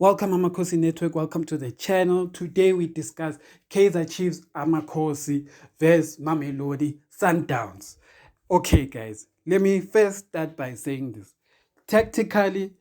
Welcome Amakhosi Network, welcome to the channel. Today we discuss Kaizer Chiefs Amakhosi versus Mamelodi Sundowns. Okay guys, let me first start by saying this. Tactically,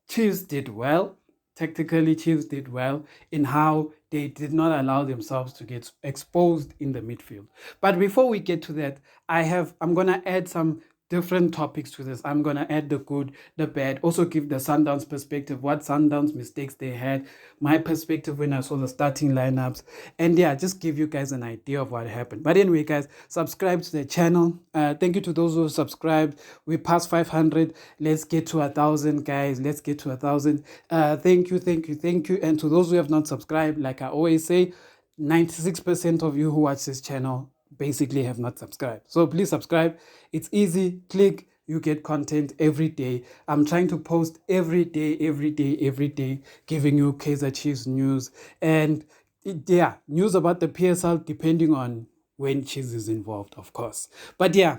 Chiefs did well. Tactically, Chiefs did well in how they did not allow themselves to get exposed in the midfield. But before we get to that, I'm gonna add some different topics to this. I'm gonna add the good, the bad, also give the Sundowns perspective, what Sundowns mistakes they had, my perspective when I saw the starting lineups, and yeah, just give you guys an idea of what happened. But anyway, guys, subscribe to the channel. Thank you to those who subscribed. We passed 500. Let's get to 1,000, guys. Let's get to 1,000. Thank you, thank you, thank you. And to those who have not subscribed, like I always say, 96% of you who watch this channel basically have not subscribed. So please subscribe. It's easy. Click. You get content every day. I'm trying to post every day, every day, every day, giving you Kaizer Chiefs news and yeah, news about the PSL depending on when Chiefs is involved, of course. But yeah,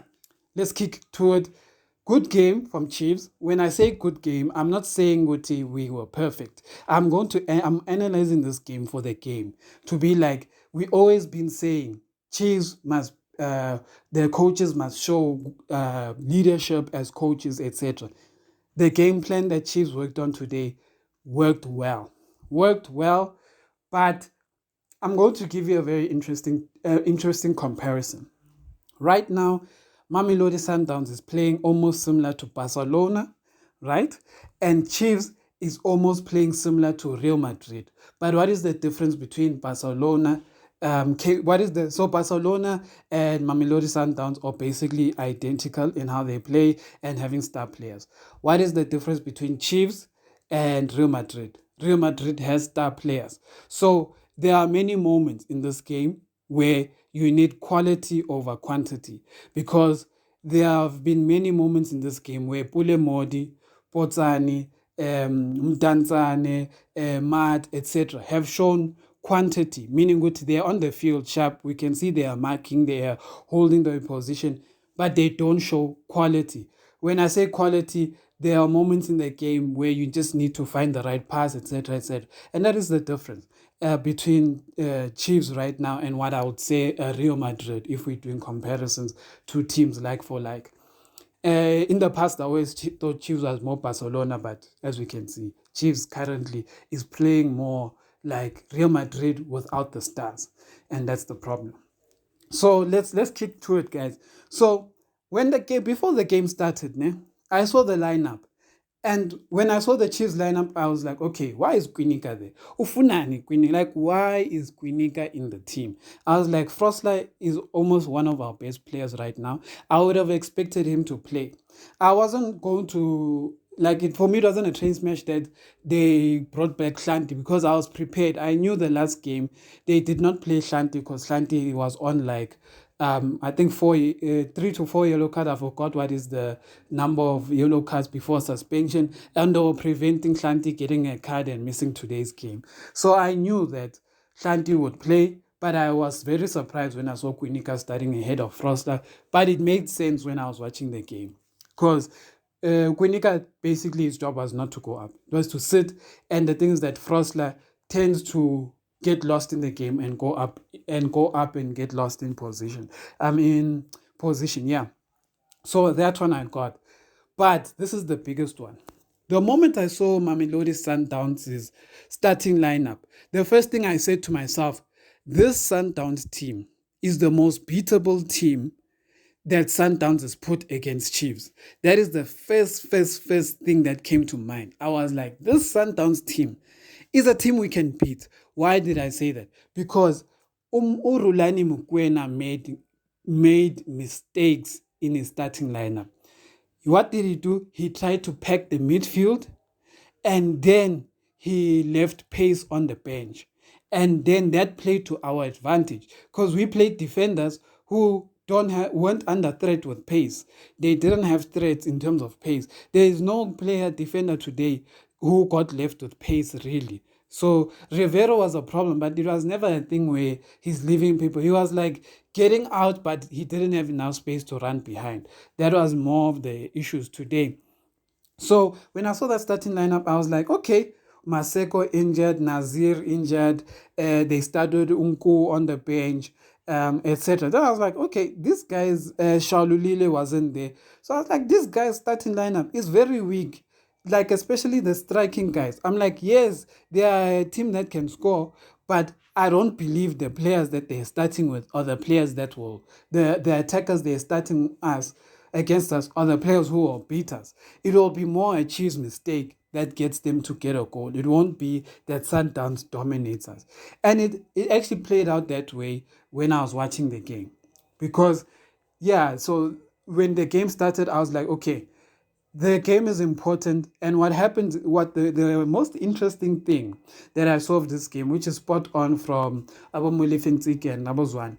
let's kick to it. Good game from Chiefs. When I say good game, I'm not saying we were perfect. I'm analyzing this game for the game to be like we always been saying. Chiefs must the coaches must show leadership as coaches, etc. The game plan that Chiefs worked on today worked well, but I'm going to give you a very interesting comparison. Right now, Mamelodi Sundowns is playing almost similar to Barcelona, right? And Chiefs is almost playing similar to Real Madrid. But what is the difference between Barcelona? So Barcelona and Mamelodi Sundowns are basically identical in how they play and having star players. What is the difference between Chiefs and Real Madrid? Real Madrid has star players. So there are many moments in this game where you need quality over quantity because there have been many moments in this game where Pule Modi, Potsani, Mdantsane, Mat, etc. have shown quantity, meaning that they are on the field sharp. We can see they are marking, they are holding the position, but they don't show quality. When I say quality, there are moments in the game where you just need to find the right pass, etc., etc. And that is the difference between Chiefs right now and what I would say Real Madrid, if we're doing comparisons to teams like for like. In the past, I always thought Chiefs was more Barcelona, but as we can see, Chiefs currently is playing more like Real Madrid without the stars, and that's the problem. So let's kick to it, guys. So when the game before the game started, I saw the lineup. And when I saw the Chiefs lineup, I was like, okay, why is Quinica there? Ufunani Quinica, like why is Quinica in the team? I was like, Frostlight is almost one of our best players right now. I would have expected him to play. I wasn't going to like it for me. It wasn't a train smash that they brought back Shanti because I was prepared. I knew the last game they did not play Shanti because Shanti was on like I think 3 to 4 yellow cards. I forgot what is the number of yellow cards before suspension, and they were preventing Shanti getting a card and missing today's game. So I knew that Shanti would play, but I was very surprised when I saw Quinica starting ahead of Froster. But it made sense when I was watching the game because Quinica basically his job was not to go up, it was to sit, and the things that Frostler tends to get lost in the game and go up and get lost in position. Position, yeah. So that one I got. But this is the biggest one. The moment I saw Mamelodi Sundowns' starting lineup, the first thing I said to myself, this Sundowns team is the most beatable team that Sundowns has put against Chiefs. That is the first thing that came to mind. I was like, this Sundowns team is a team we can beat. Why did I say that? Because Urulani Mukwena made mistakes in his starting lineup. What did he do? He tried to pack the midfield and then he left pace on the bench. And then that played to our advantage because we played defenders who weren't under threat with pace. They didn't have threats in terms of pace. There is no defender today who got left with pace really. So Rivero was a problem, but it was never a thing where he's leaving people. He was like getting out, but he didn't have enough space to run behind. That was more of the issues today. So when I saw that starting lineup, I was like, okay, Maseko injured, Nazir injured, they started Unku on the bench, etc. Then I was like, okay, this guy's Shaululile wasn't there. So I was like, this guy's starting lineup is very weak. Like, especially the striking guys. I'm like, yes, they are a team that can score, but I don't believe the players that they're starting with or the players that will, the attackers they're starting us against us or the players who will beat us. It will be more a Chiefs mistake that gets them to get a goal. It won't be that Sundowns dominates us. And it actually played out that way when I was watching the game. Because, yeah, so when the game started, I was like, okay, the game is important. And what happened, what the most interesting thing that I saw of this game, which is spot on from Abomuli Fintike and Nabozwan,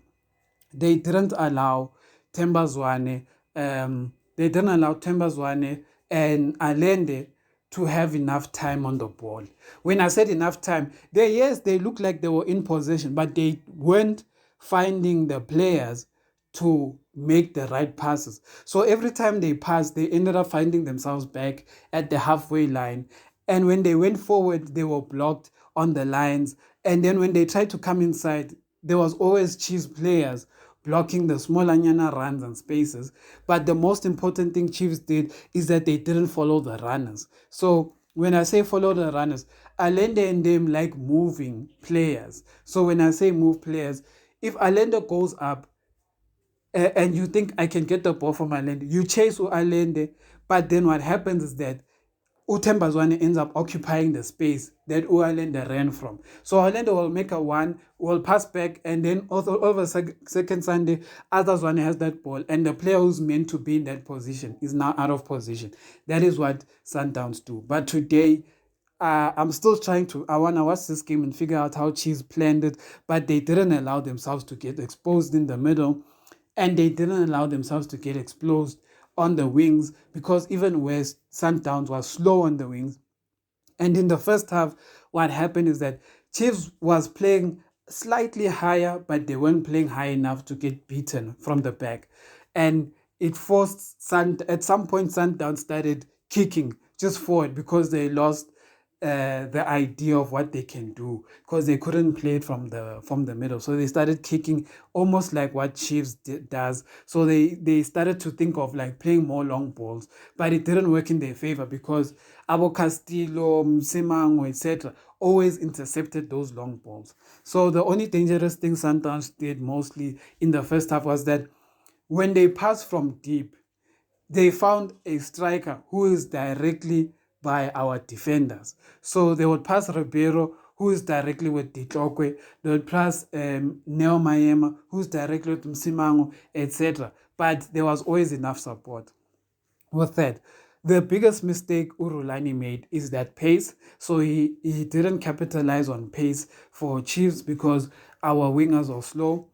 they didn't allow Tembazwane, they didn't allow Tembazwane and Alende to have enough time on the ball. When I said enough time, yes, they looked like they were in possession, but they weren't finding the players to make the right passes. So every time they passed, they ended up finding themselves back at the halfway line. And when they went forward, they were blocked on the lines. And then when they tried to come inside, there was always Chiefs players blocking the small Anyana runs and spaces. But the most important thing Chiefs did is that they didn't follow the runners. So when I say follow the runners, Allende and them like moving players. So when I say move players, if Allende goes up, and you think I can get the ball from Allende, you chase Allende, but then what happens is that Utembazwane ends up occupying the space that Allende ran from. So Allende will make a one, will pass back, and then also over second Sunday, Azazwane has that ball, and the player who's meant to be in that position is now out of position. That is what Sundowns do. But today, I'm still I want to watch this game and figure out how Chiefs planned it, but they didn't allow themselves to get exposed in the middle, and they didn't allow themselves to get exposed on the wings, because even West Sundowns was slow on the wings. And in the first half, what happened is that Chiefs was playing slightly higher, but they weren't playing high enough to get beaten from the back. And it forced at some point, Sundowns started kicking just forward because they lost the idea of what they can do, because they couldn't play it from the middle. So they started kicking almost like what Chiefs does. So they started to think of like playing more long balls, but it didn't work in their favor because Abo Castillo, Msimango, etc. always intercepted those long balls. So the only dangerous thing Sundowns did mostly in the first half was that when they passed from deep, they found a striker who is directly by our defenders. So they would pass Ribeiro, who is directly with Ditlokwe. They would pass Neo Mayema, who's directly with Msimango, etc. But there was always enough support. With that, the biggest mistake Urulani made is that pace. So he didn't capitalize on pace for Chiefs because our wingers are slow.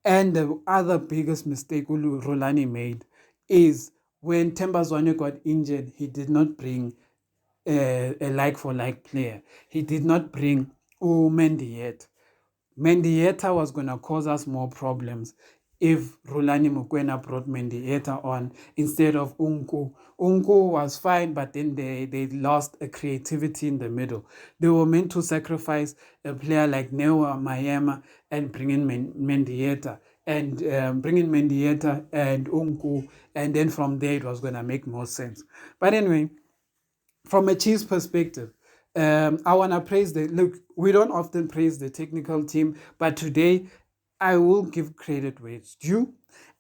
And the other biggest mistake Urulani made is when Tembazwane got injured, he did not bring a like-for-like player. He did not bring Mendieta. Mendieta was going to cause us more problems if Rulani Mukwena brought Mendieta on instead of Unku. Unku was fine, but then they lost a creativity in the middle. They were meant to sacrifice a player like Newa Mayema and bring in Mendieta. And bring in Mendieta and Unku, and then from there it was going to make more sense. But anyway, from a Chiefs perspective, I want to praise look, we don't often praise the technical team, but today I will give credit where it's due.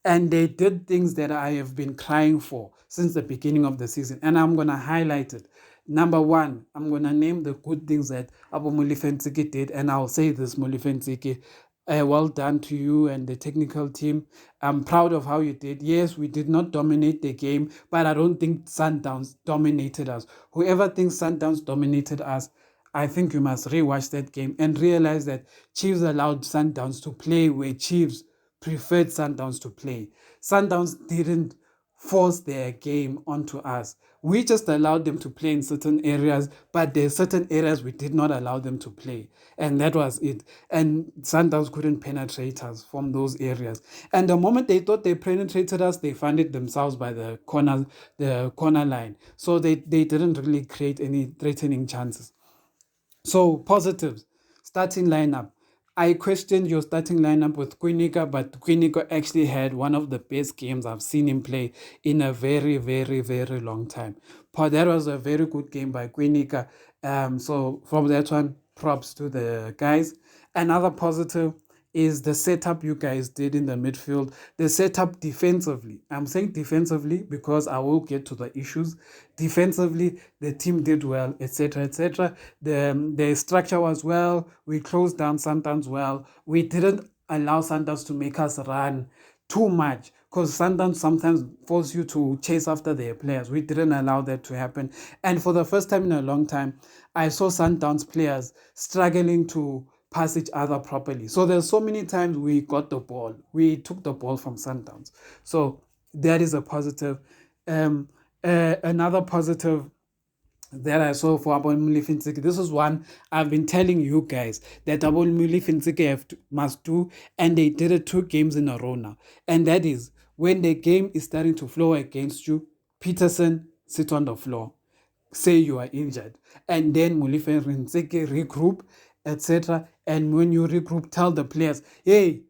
And they did things that I have been crying for since the beginning of the season. And I'm going to highlight it. Number one, I'm going to name the good things that Abu Mulifensiki did. And I'll say this, Mulifensiki, well done to you and the technical team. I'm proud of how you did. Yes, we did not dominate the game, but I don't think Sundowns dominated us. Whoever thinks Sundowns dominated us, I think you must rewatch that game and realize that Chiefs allowed Sundowns to play where Chiefs preferred Sundowns to play. Sundowns didn't force their game onto us. We just allowed them to play in certain areas, but there are certain areas we did not allow them to play. And that was it. And Sundowns couldn't penetrate us from those areas. And the moment they thought they penetrated us, they found it themselves by the corner line. So they didn't really create any threatening chances. So positives, starting lineup. I questioned your starting lineup with Quinica, but Quinica actually had one of the best games I've seen him play in a very, very, very long time. That was a very good game by Quinica. So from that one, props to the guys. Another positive is the setup you guys did in the midfield. The setup defensively. I'm saying defensively because I will get to the issues. Defensively, the team did well, etc., etc. The structure was well. We closed down Sundowns well. We didn't allow Sundowns to make us run too much because Sundowns sometimes force you to chase after their players. We didn't allow that to happen. And for the first time in a long time, I saw Sundowns players struggling to pass each other properly. So there's so many times we got the ball. We took the ball from Sundowns. So that is a positive. Another positive that I saw for Abonimuli Finziki. This is one I've been telling you guys that Abonimuli Finziki must do, and they did it 2 games in a row now. And that is when the game is starting to flow against you, Peterson sit on the floor, say you are injured, and then Mulife Finziki regroup, etc. And when you regroup, tell the players, hey,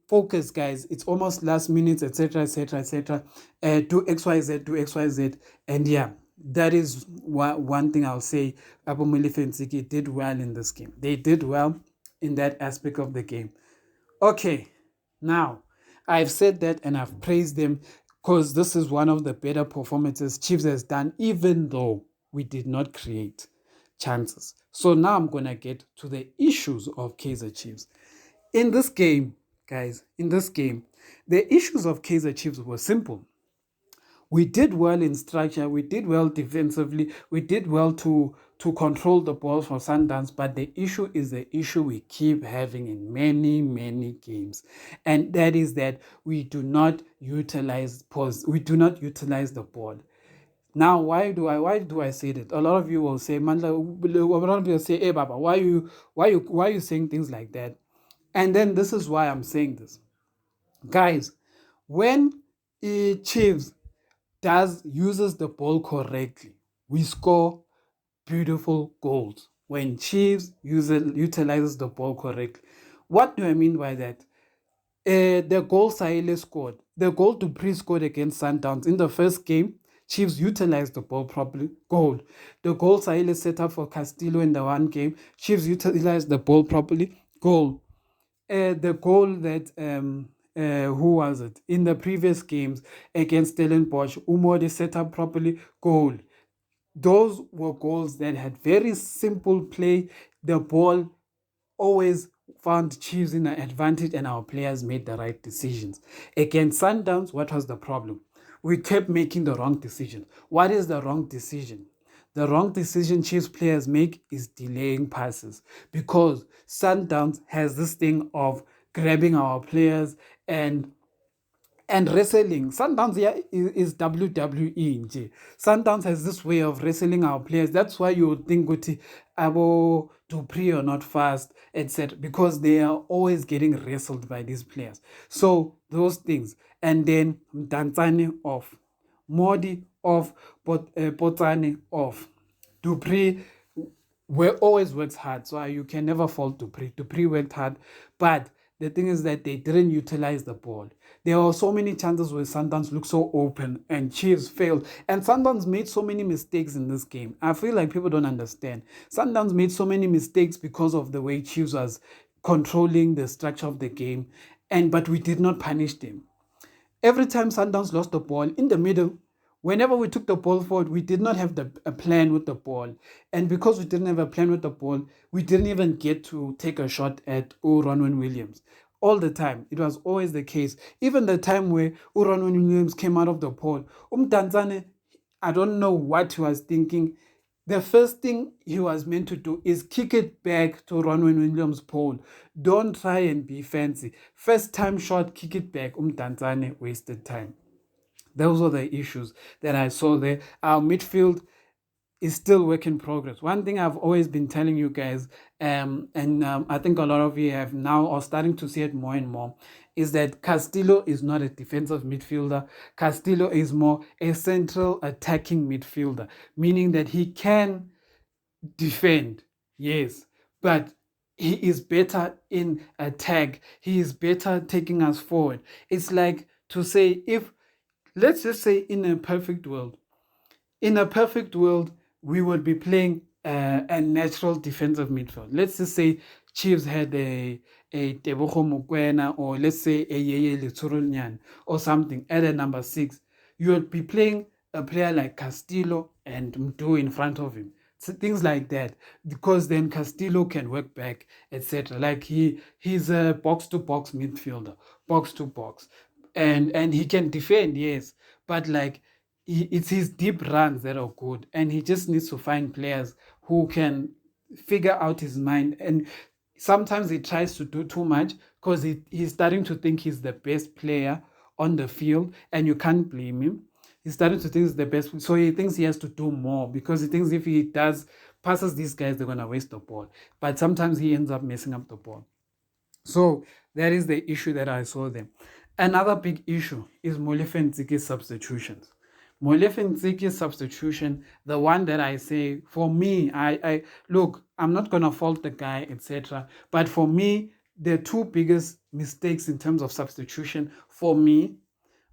focus guys, it's almost last minute, etc., etc., etc. Do XYZ, do XYZ. And yeah, that is one thing I'll say. Abomele Fensiki did well in this game. They did well in that aspect of the game. Okay, now I've said that and I've praised them because this is one of the better performances Chiefs has done, even though we did not create chances. So now I'm gonna get to the issues of Kaizer Chiefs. In this game, guys, in this game, the issues of Kaizer Chiefs were simple. We did well in structure, we did well defensively, we did well to control the ball for Sundowns, but the issue is the issue we keep having in many, many games. And that is that we do not utilize we do not utilize the ball. Now, why do I say that? A lot of you will say, Mandla, a lot of you will say, hey Baba, why you saying things like that? And then this is why I'm saying this. Guys, when Chiefs uses the ball correctly, we score beautiful goals. When Chiefs utilizes the ball correctly. What do I mean by that? The goal Sahele scored, the goal Dupree scored against Sundowns in the first game, Chiefs utilized the ball properly. Goal. The goal Sahele set up for Castillo in the one game, Chiefs utilized the ball properly. Goal. The goal that who was it in the previous games against Stellenbosch, Umode set up properly. Goal. Those were goals that had very simple play. The ball always found Chiefs in an advantage and our players made the right decisions. Against Sundowns, what was the problem? We kept making the wrong decision. What is the wrong decision? The wrong decision Chiefs players make is delaying passes because Sundowns has this thing of grabbing our players and wrestling. Sundowns here is WWE. Nje. Sundowns has this way of wrestling our players. That's why you would think Guti Abo Dupree are not fast, etc. Because they are always getting wrestled by these players. So those things. And then Danzani off. Modi off, Potani off. Dupree always works hard, so you can never fault Dupree. Dupree worked hard, but the thing is that they didn't utilize the ball. There were so many chances where Sundowns looked so open and Chiefs failed. And Sundowns made so many mistakes in this game. I feel like people don't understand. Sundowns made so many mistakes because of the way Chiefs was controlling the structure of the game, but we did not punish them. Every time Sundowns lost the ball in the middle, whenever we took the ball forward, we did not have a plan with the ball. And because we didn't have a plan with the ball, we didn't even get to take a shot at Ronwen Williams. All the time. It was always the case. Even the time where Ronwen Williams came out of the ball, Tanzane, I don't know what he was thinking. The first thing he was meant to do is kick it back to Ronwen Williams' pole. Don't try and be fancy. First time shot, kick it back. Tanzane wasted time. Those are the issues that I saw there. Our midfield is still work in progress. One thing I've always been telling you guys, I think a lot of you have now or starting to see it more and more, is that Castillo is not a defensive midfielder. Castillo is more a central attacking midfielder, meaning that he can defend. Yes, but he is better in attack. He is better taking us forward. It's like to say, if, let's just say, in a perfect world, we would be playing a natural defensive midfield. Let's just say Chiefs had a Tebogo Mokoena, or let's say a Yeye Leturunyan or something at a number 6. You would be playing a player like Castillo and Mdu in front of him. So things like that, because then Castillo can work back, etc. Like he's a box to box midfielder, box to box, and he can defend, yes, but like it's his deep runs that are good, and he just needs to find players who can figure out his mind. And sometimes he tries to do too much because he's starting to think he's the best player on the field, and you can't blame him. He's starting to think he's the best, so he thinks he has to do more because he thinks if he does passes these guys, they're gonna waste the ball. But sometimes he ends up messing up the ball. So that is the issue that I saw there. Another big issue is Molefe Ntsiki's substitutions. Molefe Ntsiki's substitution, the one that I say, for me, I look, I'm not gonna fault the guy, etc. But for me, the two biggest mistakes in terms of substitution for me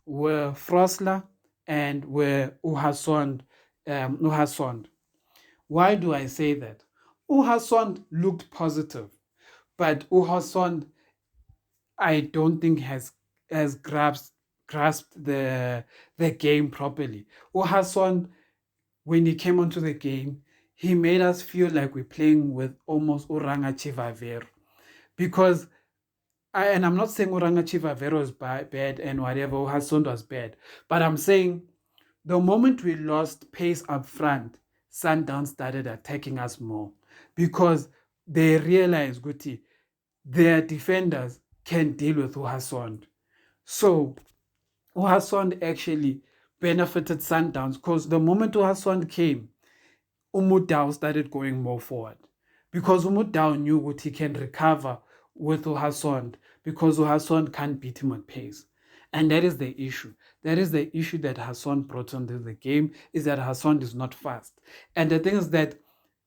were Frosler and were Uhasond. Uhasond. Why do I say that? Uhasond looked positive, but Uhasond, I don't think has grasped the game properly. Uhasson, when he came onto the game, he made us feel like we're playing with almost Uranga Chivavero. Because and I'm not saying Uranga Chivavero is bad and whatever, Uhasson was bad, but I'm saying the moment we lost pace up front, Sundowns started attacking us more because they realized, Guti, their defenders can deal with Uhasson. So Uhasson actually benefited Sundowns because the moment Uhasson came, Umudao started going more forward because Umudao knew what he can recover with Uhasson because Uhasson can't beat him at pace. And that is the issue. That is the issue that Hassan brought onto the game, is that Hassan is not fast. And the thing is that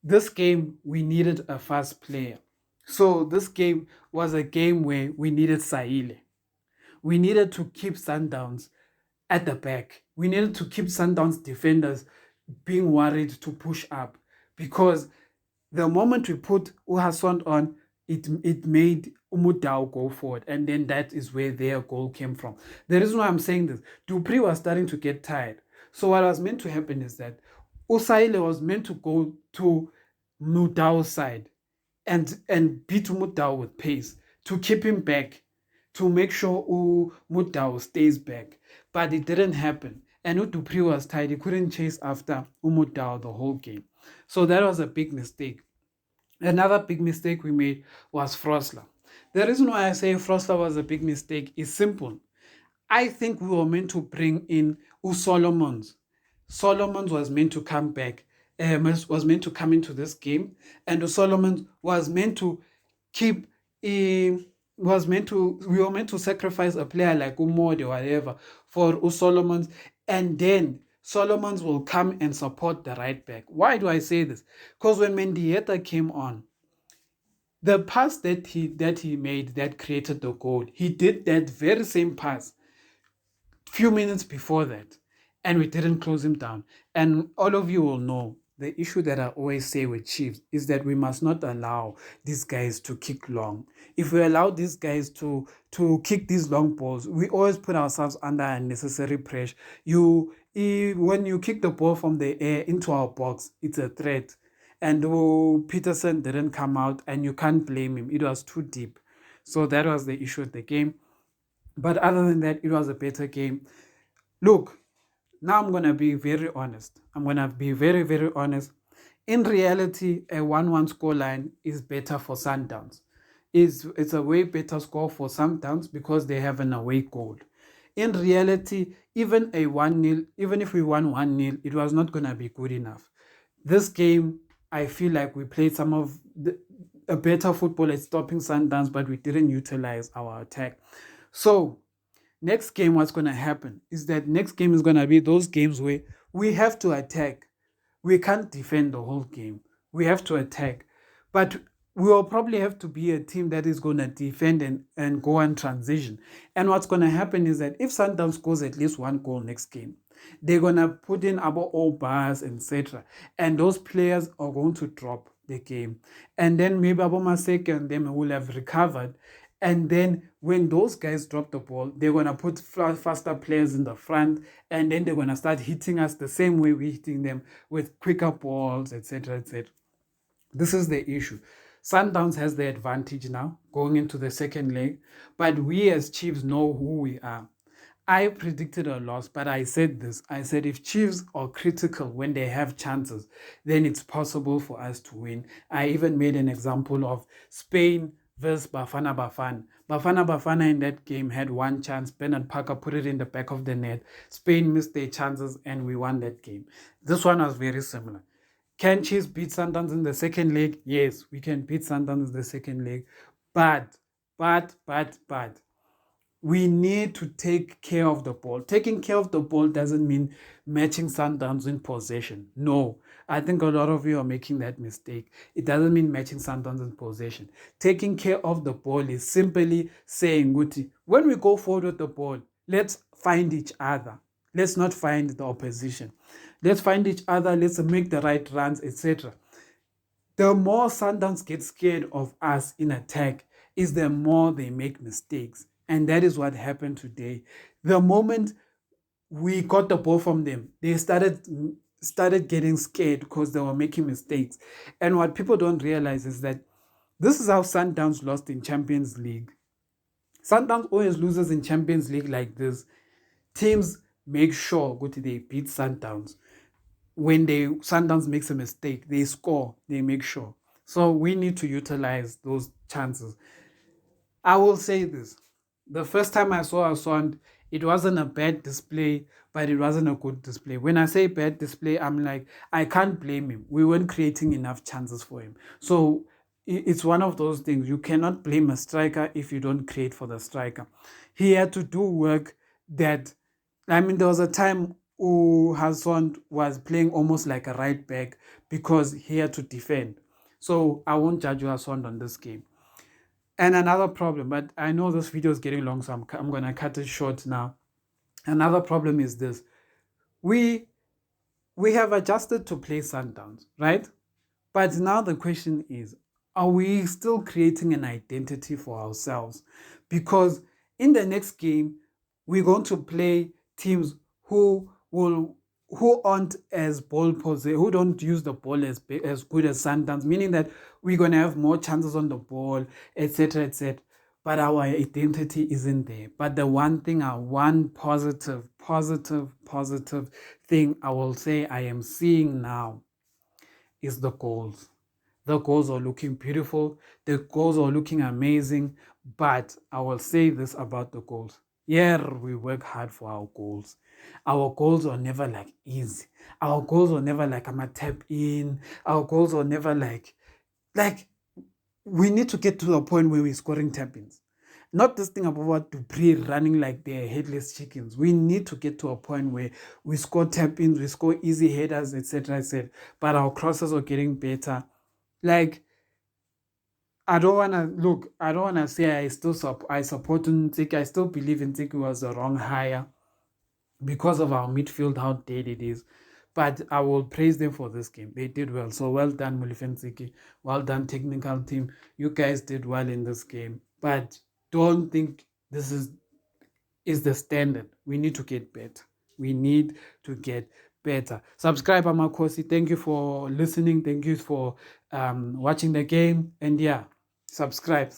this game, we needed a fast player. So this game was a game where we needed Saile. We needed to keep Sundowns at the back. We needed to keep Sundowns defenders being worried to push up, because the moment we put Uhasson on, it made Umudao go forward, and then that is where their goal came from. The reason why I'm saying this, Dupree was starting to get tired. So what was meant to happen is that Usaile was meant to go to Mudao's side and beat Mudao with pace to keep him back, to make sure Mudao stays back. But it didn't happen. And Dupree was tired. He couldn't chase after Umudao the whole game. So that was a big mistake. Another big mistake we made was Frosler. The reason why I say Frosler was a big mistake is simple. I think we were meant to bring in Solomons. Solomons was meant to come back, was meant to come into this game, and Solomons was meant to keep. We were meant to sacrifice a player like Umode or whatever for Solomons, and then Solomons will come and support the right back. Why do I say this? Because when Mendieta came on, the pass that he made that created the goal, he did that very same pass few minutes before that, and we didn't close him down. And all of you will know the issue that I always say with Chiefs is that we must not allow these guys to kick long. If we allow these guys to kick these long balls, we always put ourselves under unnecessary pressure. When you kick the ball from the air into our box, it's a threat. And Peterson didn't come out, and you can't blame him. It was too deep. So that was the issue with the game. But other than that, it was a better game. Look, now I'm going to be very honest. I'm going to be very, very honest. In reality, a 1-1 scoreline is better for Sundowns. It's a way better score for Sundowns because they have an away goal. In reality, even a 1-0, even if we won 1-0, it was not going to be good enough. This game, I feel like we played a better football at stopping Sundowns, but we didn't utilize our attack. So next game, what's going to happen is that next game is going to be those games where we have to attack. We can't defend the whole game. We have to attack. But we will probably have to be a team that is going to defend and go on transition. And what's going to happen is that if Sundowns scores at least one goal next game, they're going to put in our all bars, etc. And those players are going to drop the game. And then maybe Abomaseke and them will have recovered. And then when those guys drop the ball, they're going to put faster players in the front. And then they're going to start hitting us the same way we're hitting them with quicker balls, etc., etc. This is the issue. Sundowns has the advantage now going into the second leg, but we as Chiefs know who we are. I predicted a loss, but I said this. I said if Chiefs are critical when they have chances, then it's possible for us to win. I even made an example of Spain versus Bafana Bafana. Bafana Bafana in that game had one chance. Bernard Parker put it in the back of the net. Spain missed their chances and we won that game. This one was very similar. Can Chiefs beat Sundowns in the second leg? Yes, we can beat Sundowns in the second leg. But we need to take care of the ball. Taking care of the ball doesn't mean matching Sundowns in possession. No, I think a lot of you are making that mistake. It doesn't mean matching Sundowns in possession. Taking care of the ball is simply saying, Guti, when we go forward with the ball, let's find each other. Let's not find the opposition. Let's find each other. Let's make the right runs, etc. The more Sundowns get scared of us in attack is the more they make mistakes. And that is what happened today. The moment we got the ball from them, they started getting scared because they were making mistakes. And what people don't realize is that this is how Sundowns lost in Champions League. Sundowns always loses in Champions League like this. Teams make sure they beat Sundowns. When Sundowns makes a mistake, they score, they make sure. So we need to utilize those chances. I will say this. The first time I saw Aswand, it wasn't a bad display, but it wasn't a good display. When I say bad display, I'm like, I can't blame him. We weren't creating enough chances for him. So it's one of those things. You cannot blame a striker if you don't create for the striker. He had to do work that, there was a time Hassan was playing almost like a right back because he had to defend. So I won't judge you Hassan on this game. And another problem, but I know this video is getting long, so I'm going to cut it short now. Another problem is this. We have adjusted to play Sundowns, right? But now the question is, are we still creating an identity for ourselves? Because in the next game, we're going to play teams who aren't as ball possessed, who don't use the ball as good as Sundowns, meaning that we're going to have more chances on the ball, etc., etc. But our identity isn't there. But the one positive thing I will say I am seeing now is the goals. The goals are looking beautiful. The goals are looking amazing. But I will say this about the goals. Yeah, we work hard for our goals. Our goals are never like easy. Our goals are never like I'm a tap in. Our goals are never like we need to get to the point where we're scoring tap-ins. Not this thing about what Dupree running like they're headless chickens. We need to get to a point where we score tap-ins, we score easy headers, etc., etc. But our crosses are getting better. I don't wanna say I support Ntsiki. I still believe Ntsiki was the wrong hire because of our midfield, how dead it is. But I will praise them for this game. They did well. So well done, Ntsiki. Well done, technical team. You guys did well in this game. But don't think this is the standard. We need to get better. We need to get better. Subscribe, Amakhosi. Thank you for listening. Thank you for watching the game. And yeah, subscribe.